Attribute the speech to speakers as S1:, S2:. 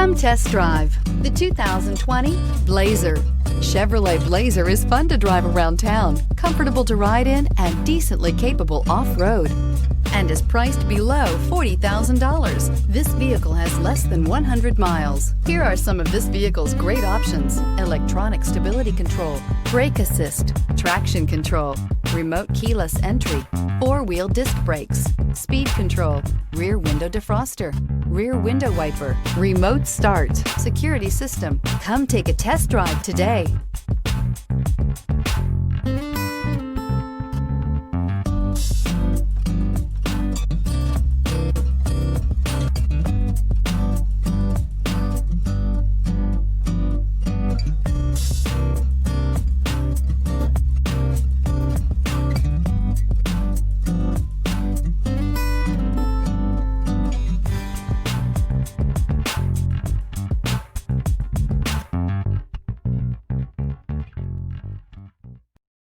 S1: Come test drive the 2020 Blazer. Chevrolet Blazer is fun to drive around town, comfortable to ride in, and decently capable off-road, and is priced below $40,000. This vehicle has less than 100 miles. Here are some of this vehicle's great options: electronic stability control, brake assist, traction control, remote keyless entry, four-wheel disc brakes, speed control, rear window defroster, rear window wiper, remote start, security system. Come take a test drive today.